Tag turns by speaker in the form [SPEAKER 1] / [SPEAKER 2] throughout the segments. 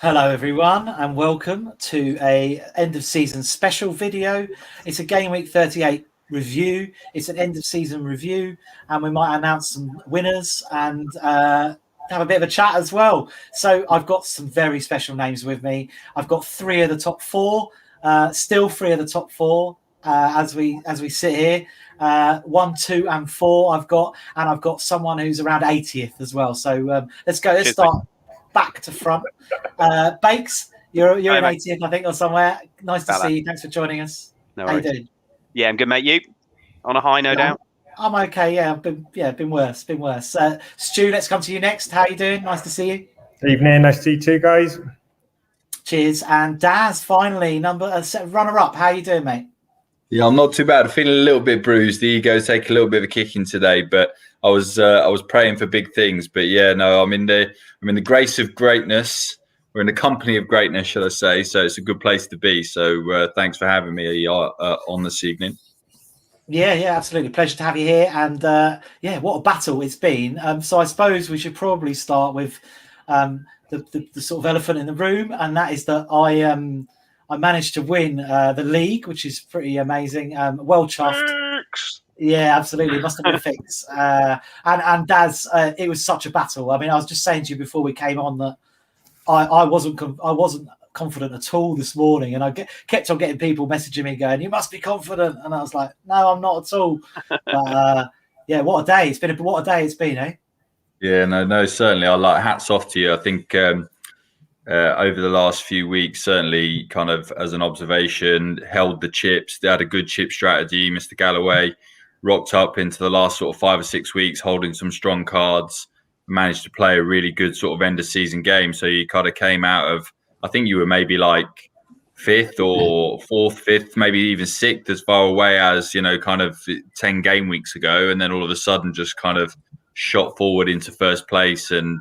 [SPEAKER 1] Hello everyone and welcome to a end of season special video. It's a game week 38 review. It's an end of season review and we might announce some winners and have a bit of a chat as well. So I've got some very special names with me. I've got three of the top four, still three of the top four as we sit here. 1, 2 and 4 I've got someone who's around 80th as well. So let's go. Let's start back to front. Bakes, you're in 80th, I think, or somewhere. Nice to see you. Thanks for joining us.
[SPEAKER 2] No
[SPEAKER 1] How you doing?
[SPEAKER 2] Yeah, I'm good, mate. You? On a high, no doubt?
[SPEAKER 1] I'm okay, yeah. Been worse. Stu, let's come to you next. How you doing? Nice to see you.
[SPEAKER 3] Evening, nice to see you too, guys.
[SPEAKER 1] Cheers. And Daz, finally, runner-up. How you doing, mate?
[SPEAKER 4] Yeah, I'm not too bad. Feeling a little bit bruised. The ego's taking a little bit of a kicking today, but I was praying for big things. But yeah, no, I'm in the grace of greatness. We're in the company of greatness, shall I say? So it's a good place to be. So thanks for having me on this evening.
[SPEAKER 1] Yeah, absolutely. Pleasure to have you here. And what a battle it's been. So I suppose we should probably start with the sort of elephant in the room, and that is that I managed to win the league, which is pretty amazing. Well chuffed. Yeah, absolutely. Must have been fixed. And Daz, it was such a battle. I mean, I was just saying to you before we came on that I wasn't confident at all this morning, and I kept on getting people messaging me going, "You must be confident," and I was like, "No, I'm not at all." But yeah, what a day it's been, eh?
[SPEAKER 4] Yeah, no, certainly. I like hats off to you. I think over the last few weeks, certainly, kind of as an observation, held the chips. They had a good chip strategy. Mr. Galloway rocked up into the last sort of 5 or 6 weeks, holding some strong cards. Managed to play a really good sort of end of season game. So you kind of came out of, I think you were maybe like 5th or 4th, 5th, maybe even 6th, as far away as, kind of 10 game weeks ago. And then all of a sudden just kind of shot forward into first place, and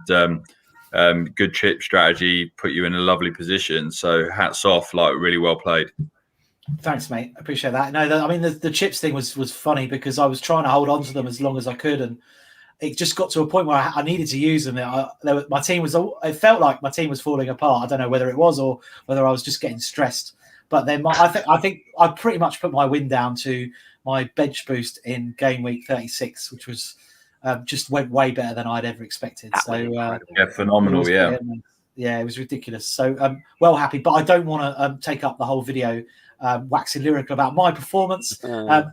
[SPEAKER 4] good chip strategy put you in a lovely position. So hats off, like really well played.
[SPEAKER 1] Thanks, mate. I appreciate that. No, I mean, the chips thing was funny because I was trying to hold on to them as long as I could, and it just got to a point where I needed to use them. My team was. It felt like my team was falling apart. I don't know whether it was or whether I was just getting stressed. But then I think I pretty much put my win down to my bench boost in game week 36, which was just went way better than I'd ever expected. So
[SPEAKER 4] phenomenal.
[SPEAKER 1] It was ridiculous. So well happy, but I don't want to take up the whole video waxing lyrical about my performance.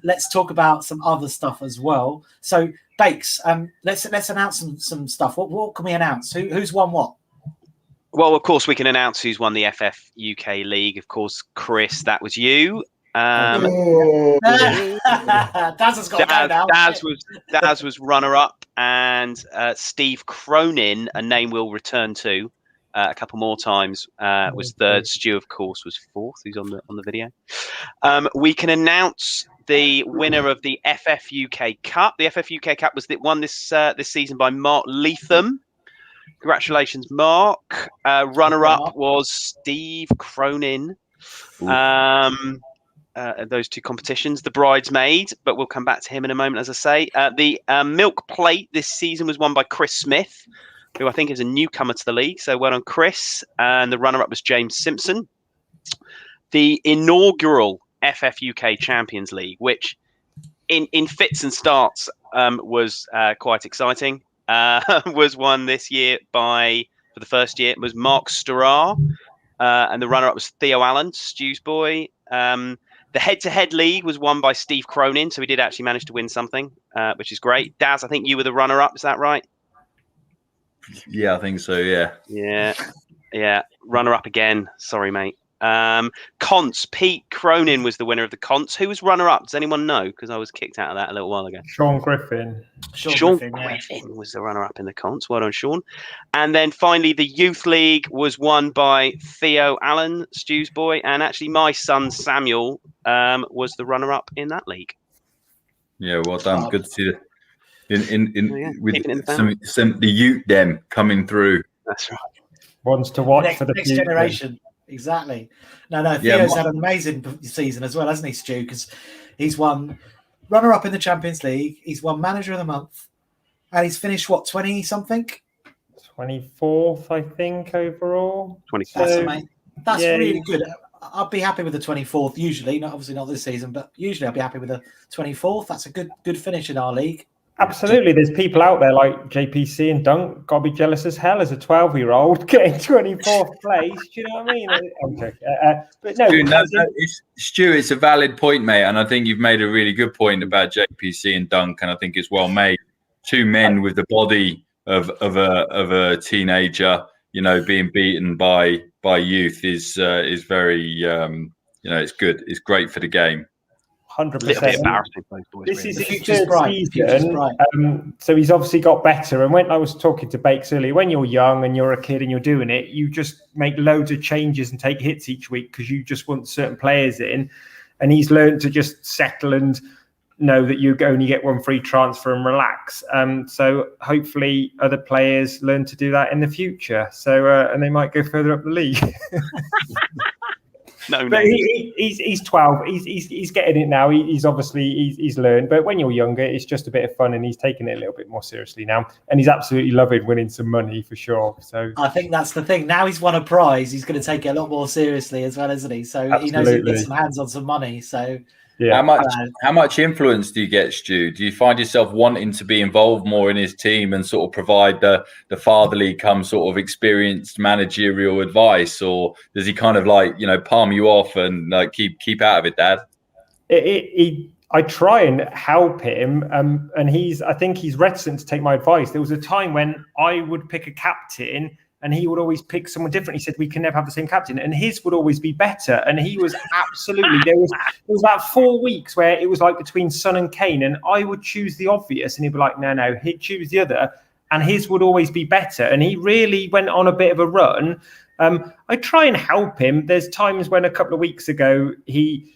[SPEAKER 1] Let's talk about some other stuff as well. So Bakes, let's announce some stuff. What can we announce? Who's won what?
[SPEAKER 2] Well, of course, we can announce who's won the FF UK League. Of course, Chris, that was you.
[SPEAKER 1] Daz has got to go now.
[SPEAKER 2] Daz was runner-up, and Steve Cronin, a name we'll return to a couple more times, was third. Stu, of course, was fourth. Who's on the video? We can announce the winner of the FF UK Cup. The FF UK Cup was won this season by Mark Leatham. Congratulations, Mark. Runner-up was Steve Cronin. Those two competitions, the bridesmaid, but we'll come back to him in a moment, as I say. The milk plate this season was won by Chris Smith, who I think is a newcomer to the league. So well done, Chris. And the runner-up was James Simpson. The inaugural FF UK Champions League, which in fits and starts was quite exciting, was won this year for the first year, it was Mark Starrar. And the runner-up was Theo Allen, Stu's boy. The head-to-head league was won by Steve Cronin, so we did actually manage to win something, which is great. Daz, I think you were the runner-up. Is that right?
[SPEAKER 4] Yeah, I think so. Yeah.
[SPEAKER 2] Runner-up again. Sorry, mate. Conts. Pete Cronin was the winner of the Conts. Who was runner-up? Does anyone know? Because I was kicked out of that a little while ago.
[SPEAKER 3] Sean Griffin.
[SPEAKER 2] Sean Griffin was the runner-up in the Conts. Well done, Sean. And then finally, the Youth League was won by Theo Allen, Stu's boy, and actually my son Samuel was the runner-up in that league.
[SPEAKER 4] Yeah, well done. Good to see you. With the youth them coming through.
[SPEAKER 2] That's right.
[SPEAKER 3] Ones to watch for the
[SPEAKER 1] next generation. Exactly. No, Theo's had an amazing season as well, hasn't he, Stu? Because he's won runner-up in the Champions League, he's won Manager of the Month, and he's finished, 20-something?
[SPEAKER 3] 24th, I think, overall.
[SPEAKER 2] 24th.
[SPEAKER 1] That's
[SPEAKER 3] So,
[SPEAKER 1] amazing. That's
[SPEAKER 3] yeah,
[SPEAKER 1] really good. I'd be happy with the 24th usually, obviously not this season, but usually I'd be happy with the 24th. That's a good finish in our league.
[SPEAKER 3] absolutely. There's people out there like JPC and Dunk, got to be jealous as hell as a 12-year-old getting 24th place. Do you know what I mean? I'm joking. But no,
[SPEAKER 4] Stu, it's a valid point, mate, and I think you've made a really good point about JPC and Dunk, and I think it's well made. Two men with the body of a teenager, being beaten by youth is very it's good. It's great for the game.
[SPEAKER 3] 100%.
[SPEAKER 2] A little bit embarrassing for those boys.
[SPEAKER 3] This
[SPEAKER 2] really.
[SPEAKER 3] is
[SPEAKER 1] The
[SPEAKER 3] his
[SPEAKER 1] future's
[SPEAKER 3] third
[SPEAKER 1] bright. The future's
[SPEAKER 3] season,
[SPEAKER 1] bright.
[SPEAKER 3] so he's obviously got better. And when I was talking to Bakes earlier, when you're young and you're a kid and you're doing it, you just make loads of changes and take hits each week because you just want certain players in. And he's learned to just settle and know that you only get one free transfer and relax. So hopefully other players learn to do that in the future. So and they might go further up the league. But he's 12. He's getting it now. He's obviously he's learned. But when you're younger, it's just a bit of fun, and he's taking it a little bit more seriously now. And he's absolutely loving winning some money for sure. So
[SPEAKER 1] I think that's the thing. Now he's won a prize, he's going to take it a lot more seriously as well, isn't he? So he knows he can get some hands on some money. So
[SPEAKER 3] yeah.
[SPEAKER 4] How much influence do you get, Stu? Do you find yourself wanting to be involved more in his team and sort of provide the fatherly come sort of experienced managerial advice, or does he kind of palm you off and like keep out of it, Dad?
[SPEAKER 3] I try and help him, and I think he's reticent to take my advice. There was a time when I would pick a captain and he would always pick someone different. He said, we can never have the same captain. And his would always be better. And he was absolutely, there was about 4 weeks where it was like between Son and Kane. And I would choose the obvious. And he'd be like, no, he'd choose the other. And his would always be better. And he really went on a bit of a run. I try and help him. There's times when a couple of weeks ago, he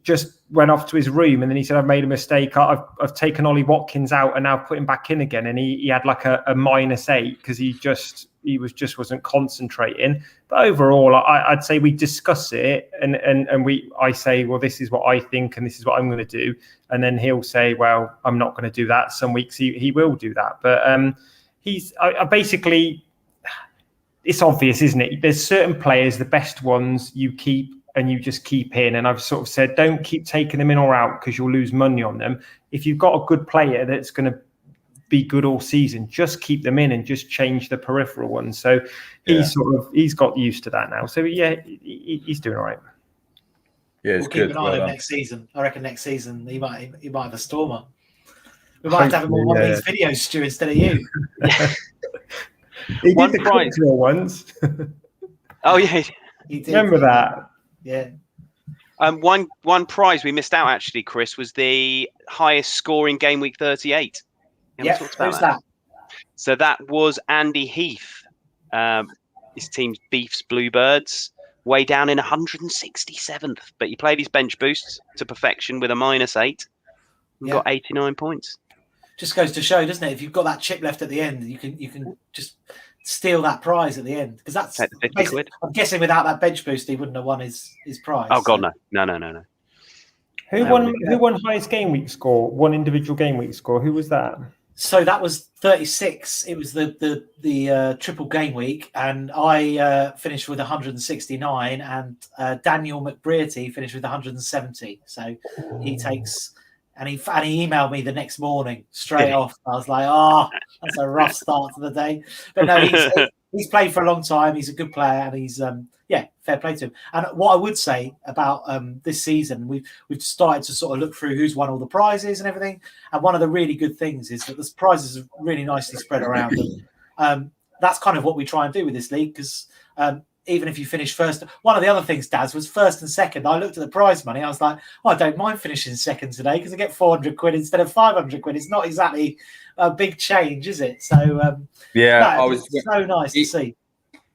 [SPEAKER 3] just went off to his room and then he said, I've made a mistake. I've taken Ollie Watkins out and now put him back in again. And he had like a -8 because he wasn't concentrating. But overall, I'd say we discuss it and I say, well, this is what I think and this is what I'm going to do. And then he'll say, well, I'm not going to do that. Some weeks he will do that. But I basically, it's obvious, isn't it? There's certain players, the best ones you keep and you just keep in. And I've sort of said, don't keep taking them in or out because you'll lose money on them. If you've got a good player that's going to be good all season, just keep them in and just change the peripheral ones. So he's got used to that now. So yeah, he's doing all right.
[SPEAKER 4] Yeah, it's
[SPEAKER 1] we'll
[SPEAKER 4] good.
[SPEAKER 1] Keep an eye on him next season. I reckon next season he might have a stormer. We might have him on one of these videos, Stu, instead of you.
[SPEAKER 3] He did the cultural ones.
[SPEAKER 2] Oh yeah,
[SPEAKER 1] he did.
[SPEAKER 3] Remember that?
[SPEAKER 1] Yeah.
[SPEAKER 2] One prize we missed out actually, Chris, was the highest scoring game week 38.
[SPEAKER 1] Yeah, who's that?
[SPEAKER 2] So that was Andy Heath. His team's Beefs Bluebirds, way down in 167th, but he played his bench boost to perfection with a -8 and got 89 points.
[SPEAKER 1] Just goes to show, doesn't it? If you've got that chip left at the end, you can just steal that prize at the end, because that's
[SPEAKER 2] £50.
[SPEAKER 1] I'm guessing without that bench boost he wouldn't have won his prize.
[SPEAKER 2] Oh god, no.
[SPEAKER 3] Who won highest game week score? One individual game week score. Who was that?
[SPEAKER 1] So that was 36. It was the triple game week, and I finished with 169, and Daniel McBrearty finished with 170. So he takes. And he emailed me the next morning straight off. I was like, that's a rough start to the day. But no, he's played for a long time. He's a good player, and he's fair play to him. And what I would say about this season, we've started to sort of look through who's won all the prizes and everything. And one of the really good things is that the prizes are really nicely spread around. And that's kind of what we try and do with this league, because even if you finish first, one of the other things, Daz, was first and second. I looked at the prize money. I was like, I don't mind finishing second today because I get 400 quid instead of 500 quid. It's not exactly a big change, is it? So,
[SPEAKER 4] I was
[SPEAKER 1] so nice to see.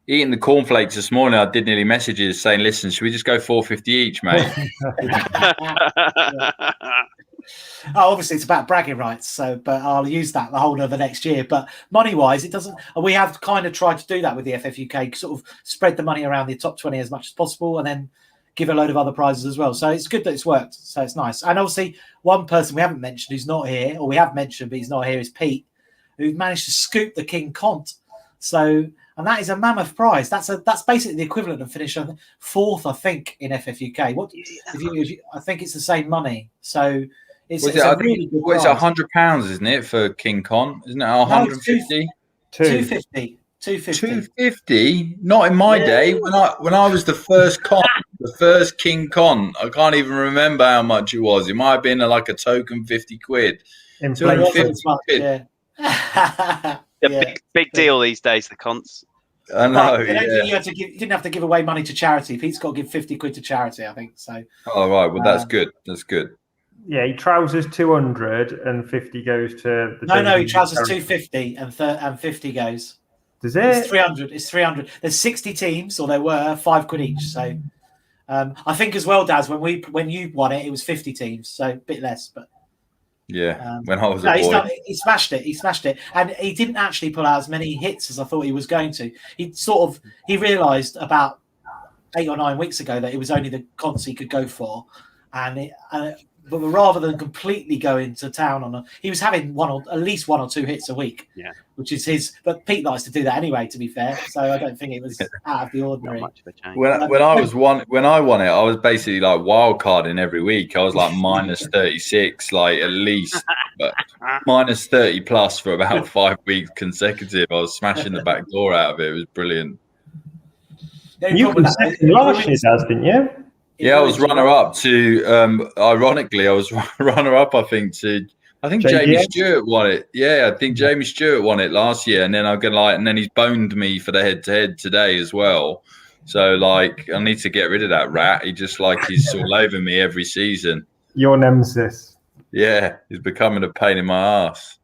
[SPEAKER 4] Eating the cornflakes this morning, I did nearly messages saying, listen, should we just go 450 each, mate?
[SPEAKER 1] Obviously, it's about bragging rights. So, but I'll use that the whole of the next year. But money-wise, it doesn't. We have kind of tried to do that with the FFUK, sort of spread the money around the top 20 as much as possible, and then give a load of other prizes as well. So it's good that it's worked. So it's nice. And obviously, one person we haven't mentioned who's not here, or we have mentioned but he's not here, is Pete, who managed to scoop the King Cont So, and that is a mammoth prize. That's basically the equivalent of finishing fourth, I think, in FFUK. I think it's the same money. So it's a really good prize.
[SPEAKER 4] It's £100, isn't it, for King Con? Isn't it 150?
[SPEAKER 1] 250.
[SPEAKER 4] 250? Not in my day. When I was the first King Con, I can't even remember how much it was. It might have been like a token 50 quid.
[SPEAKER 3] Inflation.
[SPEAKER 4] 250 quid.
[SPEAKER 2] Big deal these days, the conts.
[SPEAKER 4] I know.
[SPEAKER 1] But you didn't have to give away money to charity. Pete's got to give 50 quid to charity, I think. So.
[SPEAKER 4] Oh right, well that's good. That's good.
[SPEAKER 3] Yeah, he trousers 200 and 50 goes to the.
[SPEAKER 1] No, he trousers 250 and 50 goes.
[SPEAKER 3] Does it?
[SPEAKER 1] It's 300. It's 300. There's 60 teams, or there were £5 each. So I think as well, Daz, when you won it, it was 50 teams, so a bit less, but.
[SPEAKER 4] Yeah, when I was a boy.
[SPEAKER 1] He smashed it. And he didn't actually pull out as many hits as I thought he was going to. He realised about 8 or 9 weeks ago that it was only the conts he could go for. But rather than completely go into town he was having at least 1 or 2 hits a week.
[SPEAKER 2] Yeah.
[SPEAKER 1] Which is his, but Pete likes to do that anyway, to be fair. So I don't think it was out of the ordinary.
[SPEAKER 2] Not much of a change.
[SPEAKER 4] When I won it, I was basically like wild carding every week. I was like minus 36, like at least, but minus 30 plus for about 5 weeks consecutive. I was smashing the back door out of it. It was brilliant.
[SPEAKER 3] You were second last year, Daz, didn't you?
[SPEAKER 4] Yeah, I was runner-up to. Ironically, I was runner-up. I think Jamie Stewart won it. Yeah, I think Jamie Stewart won it last year, and then and then he's boned me for the head-to-head today as well. So like, I need to get rid of that rat. He's all over me every season.
[SPEAKER 3] Your nemesis.
[SPEAKER 4] Yeah, he's becoming a pain in my ass.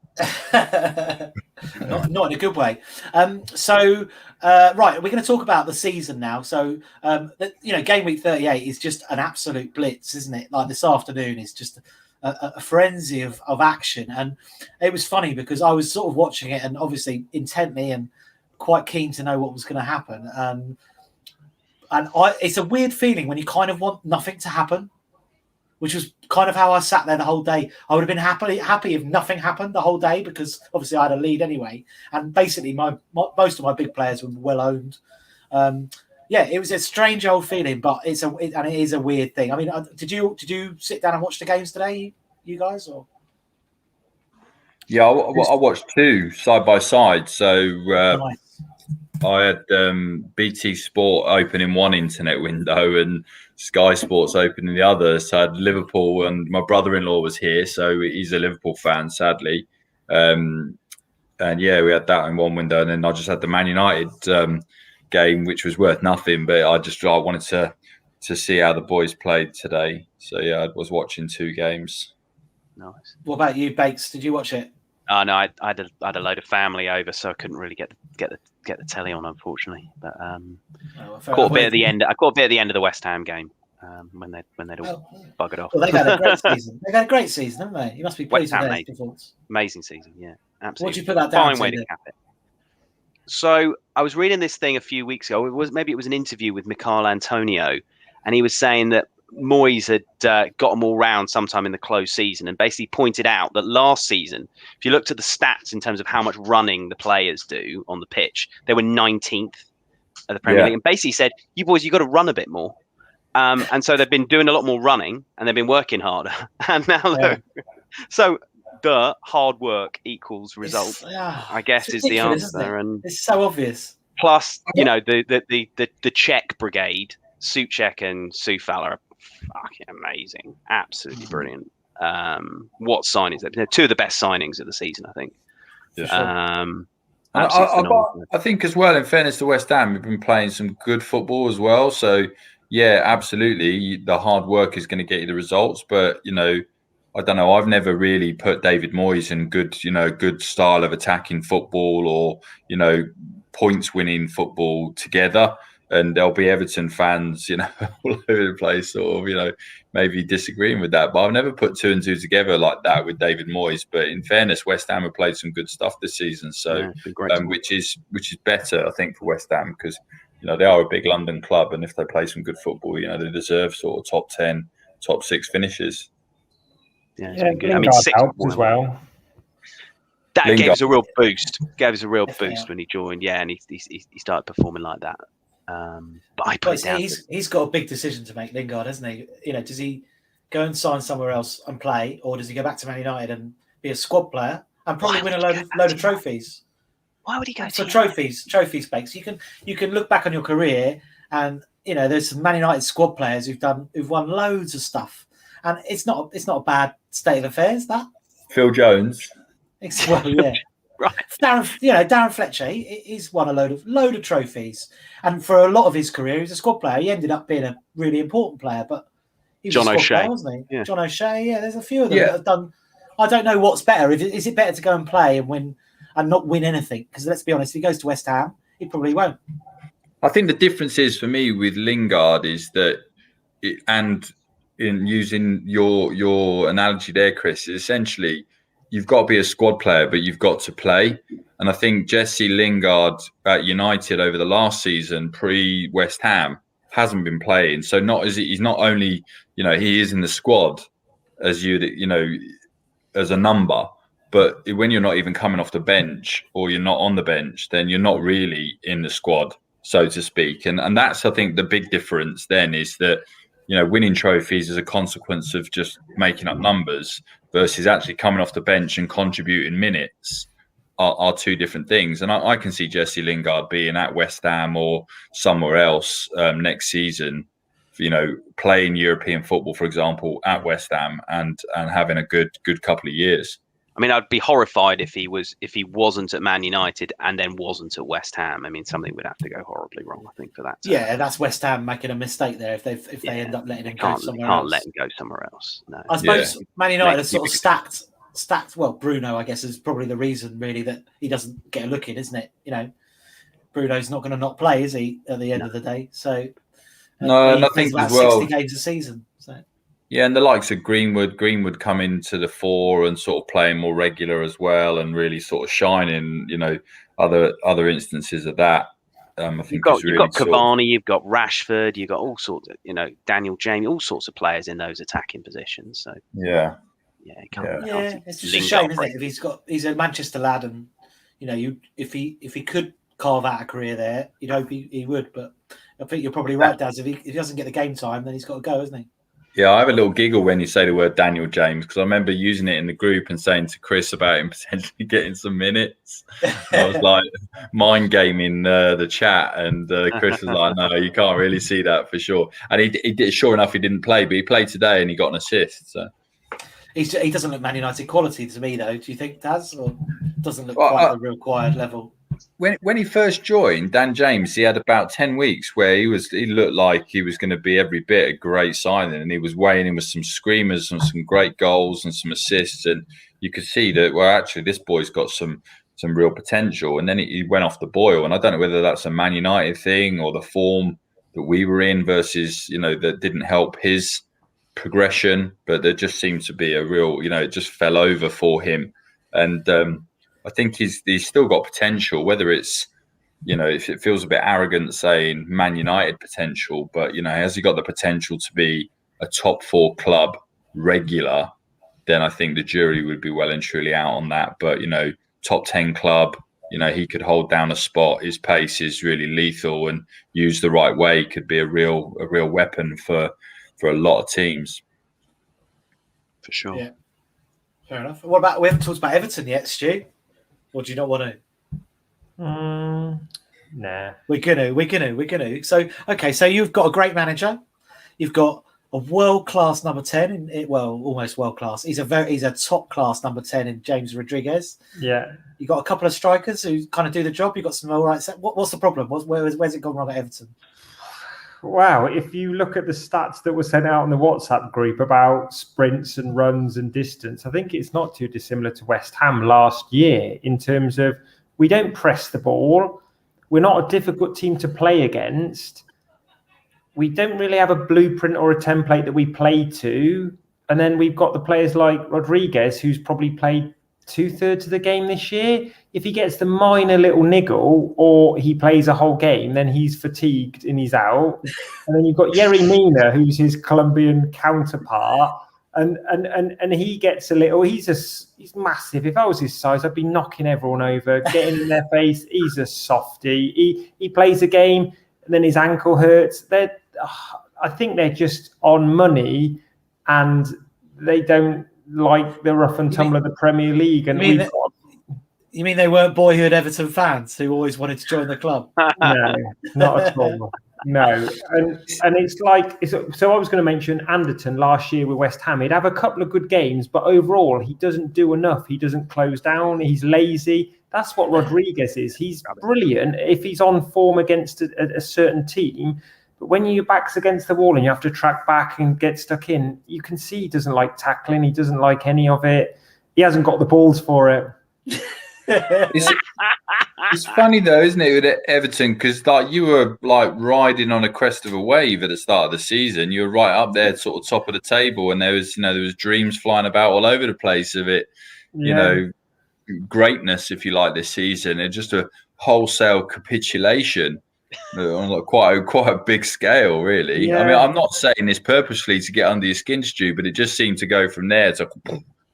[SPEAKER 1] not in a good way. Right, we're going to talk about the season now. So, game week 38 is just an absolute blitz, isn't it? Like this afternoon is just a frenzy of action. And it was funny because I was sort of watching it and obviously intently and quite keen to know what was going to happen. It's a weird feeling when you kind of want nothing to happen, which was kind of how I sat there the whole day. I would have been happy if nothing happened the whole day because obviously I had a lead anyway. And basically most of my big players were well owned. It was a strange old feeling, but it is a weird thing. I mean, did you sit down and watch the games today, you guys? Or?
[SPEAKER 4] Yeah, I watched 2 side by side. So
[SPEAKER 1] Nice.
[SPEAKER 4] I had BT Sport open in one internet window and Sky Sports open in the other. So I had Liverpool, and my brother-in-law was here, so he's a Liverpool fan, sadly. And yeah, we had that in one window, and then I just had the Man United game, which was worth nothing, but I wanted to see how the boys played today. So yeah, I was watching 2 games.
[SPEAKER 2] Nice.
[SPEAKER 1] What about you, Bakes? Did you watch it?
[SPEAKER 2] Oh no, I had a load of family over, so I couldn't really get the telly on, unfortunately. But caught a bit at the end. I caught a bit at the end of the West Ham game when they'd all buggered off.
[SPEAKER 1] Well, they've had a great season. They've had a great season, haven't they? You must be pleased with their performance.
[SPEAKER 2] Amazing season, yeah, absolutely.
[SPEAKER 1] What did you put that down
[SPEAKER 2] Fine way to cap it. So I was reading this thing a few weeks ago. Maybe it was an interview with Michail Antonio, and he was saying that Moyes had got them all round sometime in the close season, and basically pointed out that last season, if you looked at the stats in terms of how much running the players do on the pitch, they were 19th at the Premier League, and basically said, "You boys, you got to run a bit more." And so they've been doing a lot more running, and they've been working harder. And now, so the hard work equals results. I guess is the answer, and
[SPEAKER 1] it's so obvious.
[SPEAKER 2] Plus, the Czech brigade, Souček and Soufal are fucking amazing, absolutely brilliant. What signings? They're 2 of the best signings of the season, I think.
[SPEAKER 4] Yeah, I think as well, in fairness to West Ham, we've been playing some good football as well. So yeah, absolutely, the hard work is going to get you the results. But I don't know. I've never really put David Moyes in good style of attacking football or points winning football together. And there'll be Everton fans, all over the place, sort of, maybe disagreeing with that. But I've never put 2 and 2 together like that with David Moyes. But in fairness, West Ham have played some good stuff this season, so which is better, I think, for West Ham because they are a big London club, and if they play some good football, they deserve sort of top 10, top 6 finishes.
[SPEAKER 2] Yeah, it's been good. I mean, 6
[SPEAKER 3] helped as well.
[SPEAKER 2] That
[SPEAKER 4] Lingard.
[SPEAKER 2] gave us a real boost. Gave us a real
[SPEAKER 1] Definitely,
[SPEAKER 2] boost
[SPEAKER 1] yeah.
[SPEAKER 2] when he joined. Yeah, and he started performing like that. But I put
[SPEAKER 1] Well,
[SPEAKER 2] it down.
[SPEAKER 1] he's got a big decision to make, Lingard, hasn't he? You know, does he go and sign somewhere else and play, or does he go back to Man United and be a squad player and probably
[SPEAKER 2] Why
[SPEAKER 1] win a
[SPEAKER 2] would he
[SPEAKER 1] load
[SPEAKER 2] go back
[SPEAKER 1] of
[SPEAKER 2] to
[SPEAKER 1] trophies?
[SPEAKER 2] Why would he go
[SPEAKER 1] For
[SPEAKER 2] to
[SPEAKER 1] trophy stakes? You can look back on your career, and you know there's some Man United squad players who've won loads of stuff, and it's not a bad state of affairs. That
[SPEAKER 4] Phil Jones.
[SPEAKER 1] well, yeah.
[SPEAKER 2] Right.
[SPEAKER 1] Darren Fletcher, he's won a load of trophies, and for a lot of his career, he was a squad player. He ended up being a really important player, but he was
[SPEAKER 2] John
[SPEAKER 1] a squad
[SPEAKER 2] O'Shea.
[SPEAKER 1] player, wasn't he?
[SPEAKER 2] Yeah.
[SPEAKER 1] John O'Shea. Yeah, there's a few of them that have done. I don't know what's better. Is it better to go and play and win and not win anything? Because let's be honest, if he goes to West Ham, he probably won't.
[SPEAKER 4] I think the difference is for me with Lingard is that, and in using your analogy there, Chris, is essentially you've got to be a squad player, but you've got to play. And I think Jesse Lingard at United over the last season, pre West Ham, hasn't been playing. So he's not only, he is in the squad as as a number, but when you're not even coming off the bench or you're not on the bench, then you're not really in the squad, so to speak. And that's, I think, the big difference then is that, winning trophies as a consequence of just making up numbers versus actually coming off the bench and contributing minutes are two different things. And I can see Jesse Lingard being at West Ham or somewhere else next season, playing European football, for example, at West Ham and having a good couple of years.
[SPEAKER 2] I mean, I'd be horrified if he wasn't at Man United and then wasn't at West Ham. I mean, something would have to go horribly wrong, I think, for that.
[SPEAKER 1] Yeah, that's West Ham making a mistake there if they end up letting him go somewhere else.
[SPEAKER 2] Can't let him go somewhere else. No.
[SPEAKER 1] I suppose Man United are sort of stacked. Well, Bruno, I guess, is probably the reason really that he doesn't get a look in, isn't it? Bruno's not going to not play, is he? At the end of the day, so
[SPEAKER 4] no, and I think
[SPEAKER 1] about
[SPEAKER 4] as well
[SPEAKER 1] 60 games a season. So.
[SPEAKER 4] Yeah, and the likes of Greenwood come into the fore and sort of playing more regular as well, and really sort of shining. Other instances of that. I think
[SPEAKER 2] you've got Cavani, you've got Rashford, you've got all sorts of Daniel James, all sorts of players in those attacking positions. So
[SPEAKER 1] it's just a shame, isn't it? If he's a Manchester lad, and if he could carve out a career there, you'd hope he would. But I think you're probably right, Daz. If he doesn't get the game time, then he's got to go, isn't he?
[SPEAKER 4] Yeah, I have a little giggle when you say the word Daniel James, because I remember using it in the group and saying to Chris about him potentially getting some minutes. I was like mind gaming the chat, and Chris was like, "No, you can't really see that for sure." And he did. Sure enough, he didn't play, but he played today and he got an assist. So
[SPEAKER 1] he doesn't look Man United quality to me, though. Do you think, Daz, or doesn't look quite the real quiet level?
[SPEAKER 4] When he first joined, Dan James, he had about 10 weeks where he looked like he was going to be every bit a great signing, and he was weighing in with some screamers and some great goals and some assists, and you could see that, well, actually this boy's got some real potential. And then he went off the boil, and I don't know whether that's a Man United thing or the form that we were in versus that didn't help his progression, but there just seemed to be a real it just fell over for him. And I think he's still got potential, whether it's, if it feels a bit arrogant saying Man United potential, but, has he got the potential to be a top 4 club regular, then I think the jury would be well and truly out on that. But, top 10 club, he could hold down a spot. His pace is really lethal, and used the right way could be a real weapon for a lot of teams.
[SPEAKER 2] For sure. Yeah.
[SPEAKER 1] Fair enough. We haven't talked about Everton yet, Stu. Or do you not want to?
[SPEAKER 3] Nah.
[SPEAKER 1] We're gonna. So so you've got a great manager. You've got a world-class number 10 almost world-class. He's a top-class number 10 in James Rodriguez.
[SPEAKER 3] Yeah.
[SPEAKER 1] You've got a couple of strikers who kind of do the job. You've got some all right. What's the problem? Where's it gone wrong at Everton?
[SPEAKER 3] Wow, if you look at the stats that were sent out in the WhatsApp group about sprints and runs and distance, I think it's not too dissimilar to West Ham last year in terms of we don't press the ball. We're not a difficult team to play against. We don't really have a blueprint or a template that we play to. And then we've got the players like Rodriguez, who's probably played 2/3 of the game this year. If he gets the minor little niggle or he plays a whole game, then he's fatigued and he's out. And then you've got Yerry Mina, who's his Colombian counterpart, And he gets a little. He's massive. If I was his size, I'd be knocking everyone over, getting in their face. He's a softie. He plays a game and then his ankle hurts. I think they're just on money, and they don't like the rough and tumble of the Premier League. And
[SPEAKER 1] you mean they weren't boyhood Everton fans who always wanted to join the club?
[SPEAKER 3] No, not at all. No, and it's like so. I was going to mention Anderton last year with West Ham. He'd have a couple of good games, but overall he doesn't do enough. He doesn't close down. He's lazy. That's what Rodriguez is. He's brilliant if he's on form against a certain team. But when your back's against the wall and you have to track back and get stuck in, you can see he doesn't like tackling. He doesn't like any of it. He hasn't got the balls for it.
[SPEAKER 4] It's funny though, isn't it, with Everton? Because like you were like riding on a crest of a wave at the start of the season. You were right up there, sort of top of the table, and there was dreams flying about all over the place of it. Greatness, if you like, this season. It's just a wholesale capitulation on quite a big scale, really. Yeah. I mean, I'm not saying this purposefully to get under your skin, Stu, but it just seemed to go from there to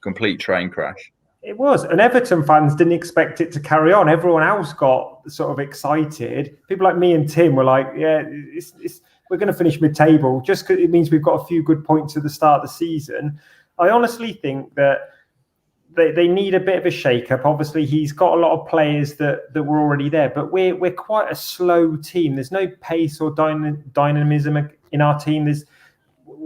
[SPEAKER 4] complete train crash.
[SPEAKER 3] It was, and Everton fans didn't expect it to carry on. Everyone else got sort of excited. People like me and Tim were like, "Yeah, we're going to finish mid-table just because it means we've got a few good points at the start of the season." I honestly think that they need a bit of a shake-up. Obviously, he's got a lot of players that were already there, but we're quite a slow team. There's no pace or dynamism in our team.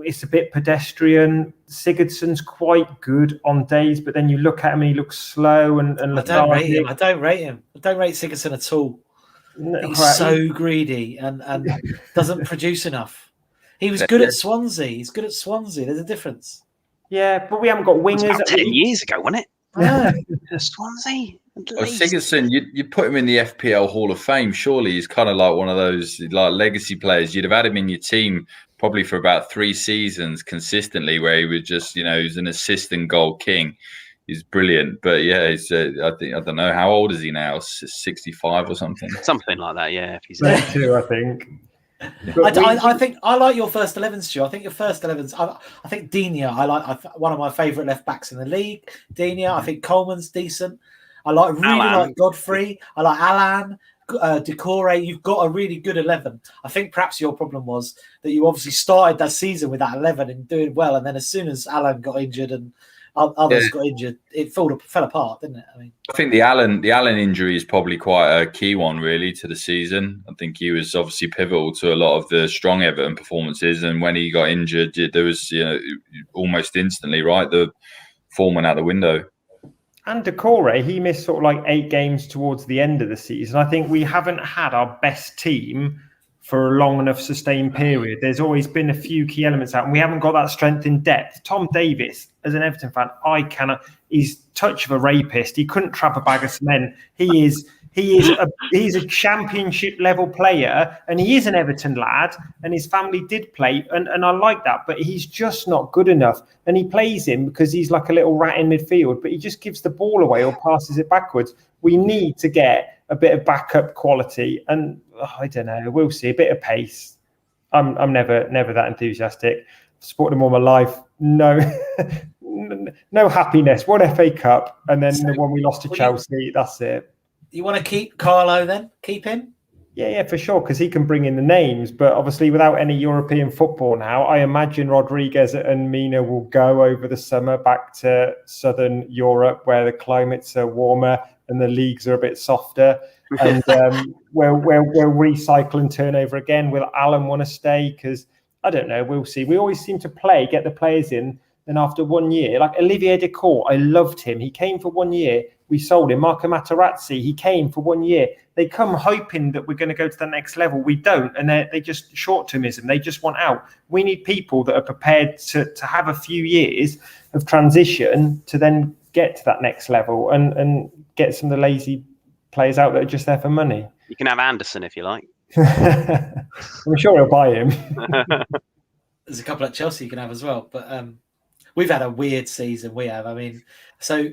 [SPEAKER 3] It's a bit pedestrian. Sigurdsson's quite good on days, but then you look at him and he looks slow and
[SPEAKER 1] I don't rate him. I don't rate Sigurdsson at all. He's so greedy and doesn't produce enough. He was good at Swansea. He's good at Swansea. There's a difference.
[SPEAKER 3] Yeah, but we haven't got wingers.
[SPEAKER 2] It was about 10 years ago, wasn't it? Swansea.
[SPEAKER 4] Sigurdsson, you put him in the FPL Hall of Fame. Surely he's kind of like one of those like legacy players. You'd have had him in your team probably for about 3 seasons consistently, where he was just, he's an assist and goal king. He's brilliant, but yeah, he's I don't know, how old is he now? 65 or something.
[SPEAKER 2] Something like that, yeah. If he's
[SPEAKER 3] 32, I think.
[SPEAKER 1] I think I like your first 11s, Stu. I think your first 11s. I think Digne. I like one of my favourite left backs in the league. Digne. I think Coleman's decent. I really like Godfrey. I like Alan. Decore. You've got a really good 11. I think perhaps your problem was that you obviously started that season with that 11 and doing well, and then as soon as Alan got injured and others got injured, it fell apart, didn't it?
[SPEAKER 4] I think the Allen injury is probably quite a key one, really, to the season. I think he was obviously pivotal to a lot of the strong Everton performances, and when he got injured, there was almost instantly, right, the form went out the window.
[SPEAKER 3] And Decore, he missed sort of like 8 games towards the end of the season. I think we haven't had our best team for a long enough sustained period. There's always been a few key elements out, and we haven't got that strength in depth. Tom Davies, as an Everton fan, he's touch of a rapist. He couldn't trap a bag of cement. He's a championship level player, and he is an Everton lad, and his family did play, and I like that, but he's just not good enough. And he plays him because he's like a little rat in midfield, but he just gives the ball away or passes it backwards. We need to get a bit of backup quality, and I don't know, we'll see, a bit of pace. I'm never that enthusiastic. I've supported them all my life. No happiness. One FA Cup, and then the one we lost to Chelsea. That's it.
[SPEAKER 1] You want to keep Carlo then? Keep him?
[SPEAKER 3] Yeah, for sure, because he can bring in the names. But obviously, without any European football now, I imagine Rodriguez and Mina will go over the summer back to Southern Europe, where the climates are warmer and the leagues are a bit softer. And we'll recycle and turn over again. Will Alan want to stay? Because I don't know. We'll see. We always seem to get the players in. Then after 1 year, like Olivier Decore, I loved him. He came for 1 year. We sold him. Marco Materazzi, he came for 1 year. They come hoping that we're going to go to the next level. We don't. And they just short-termism. They just want out. We need people that are prepared to have a few years of transition to then get to that next level and get some of the lazy players out that are just there for money.
[SPEAKER 2] You can have Anderson if you like.
[SPEAKER 3] I'm sure he'll buy him.
[SPEAKER 1] There's a couple at Chelsea you can have as well. But we've had a weird season. We have. So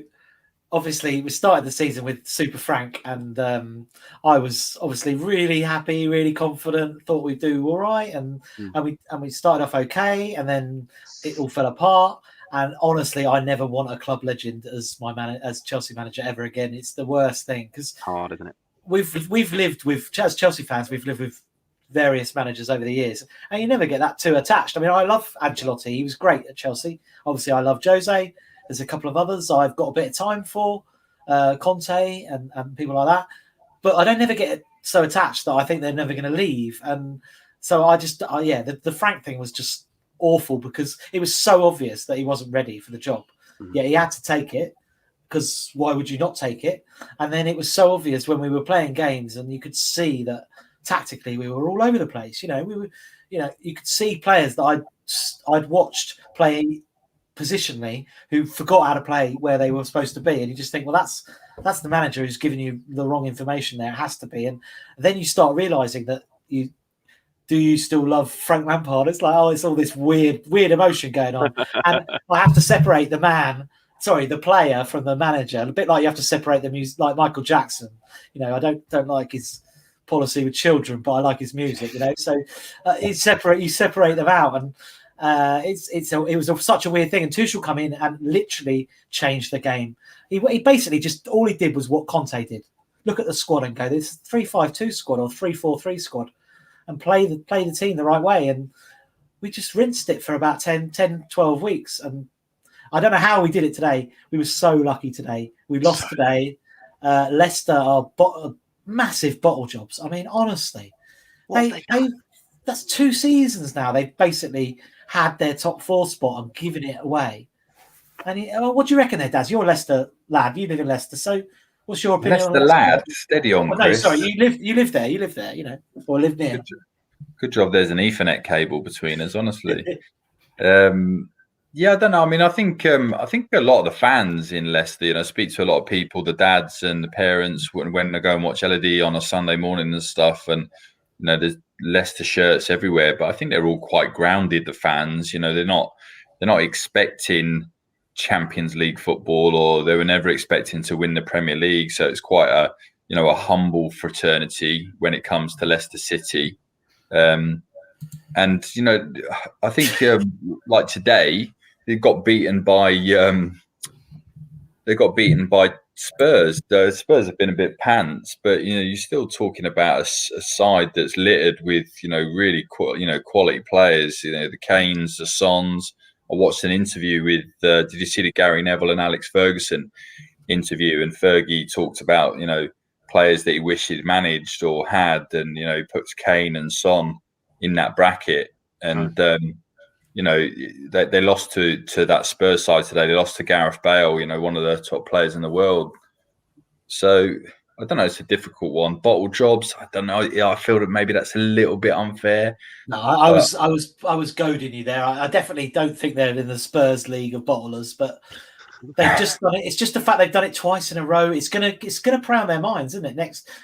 [SPEAKER 1] obviously we started the season with Super Frank, and I was obviously really happy, really confident, thought we'd do all right, and we started off okay, and then it all fell apart. And honestly, I never want a club legend as as Chelsea manager ever again. It's the worst thing because
[SPEAKER 2] Hard, isn't it?
[SPEAKER 1] we've lived with, as Chelsea fans, we've lived with various managers over the years, and you never get that too attached. I mean, I love Ancelotti; he was great at Chelsea. Obviously, I love Jose. There's a couple of others I've got a bit of time for, Conte and people like that. But I don't never get so attached that I think they're never going to leave. And so I just, the Frank thing was just awful because it was so obvious that he wasn't ready for the job. Yeah, he had to take it because why would you not take it? And then it was so obvious when we were playing games, and you could see that tactically we were all over the place. You could see players that I'd watched play positionally who forgot how to play where they were supposed to be, and you just think, well, that's the manager who's giving you the wrong information there. It has to be. And then you start realizing that you still love Frank Lampard? It's like, it's all this weird emotion going on. And I have to separate the player from the manager. A bit like you have to separate the music, like Michael Jackson. I don't like his policy with children, but I like his music, So you separate them out. And it was such a weird thing. And Tuchel come in and literally changed the game. He basically just, all he did was what Conte did. Look at the squad and go, this 3-5-2 squad or 3-4-3 squad, and play the team the right way. And we just rinsed it for about 10, 12 weeks. And I don't know how we did it today. We were so lucky today. We lost today. Leicester are massive bottle jobs. I mean, honestly, that's 2 seasons now. They've basically had their top 4 spot and given it away. And what do you reckon there, Daz? You're a Leicester lad. You live in Leicester. So what's your opinion on
[SPEAKER 4] Leicester
[SPEAKER 1] Leicester?
[SPEAKER 4] lad? Steady on,
[SPEAKER 1] no,
[SPEAKER 4] Chris.
[SPEAKER 1] sorry, you live there, or live near.
[SPEAKER 4] Good job there's an Ethernet cable between us, honestly. I don't know. I mean, I think a lot of the fans in Leicester, speak to a lot of people, the dads and the parents when they go and watch LED on a Sunday morning and stuff, and there's Leicester shirts everywhere. But I think they're all quite grounded. The fans, they're not expecting Champions League football, or they were never expecting to win the Premier League. So it's quite a humble fraternity when it comes to Leicester City. And I think like today they got beaten by Spurs. The Spurs have been a bit pants, but you're still talking about a side that's littered with really quality players. The Kanes, the Sons. I watched an interview with. Did you see the Gary Neville and Alex Ferguson interview? And Fergie talked about players that he wished he'd managed or had, and he puts Kane and Son in that bracket. And they lost to that Spurs side today. They lost to Gareth Bale, one of the top players in the world. So I don't know. It's a difficult one. Bottle jobs. I don't know. I feel that maybe that's a little bit unfair.
[SPEAKER 1] No, I was goading you there. I definitely don't think they're in the Spurs league of bottlers, but they've just done it. It's just the fact they've done it twice in a row. It's gonna prey on their minds, isn't it?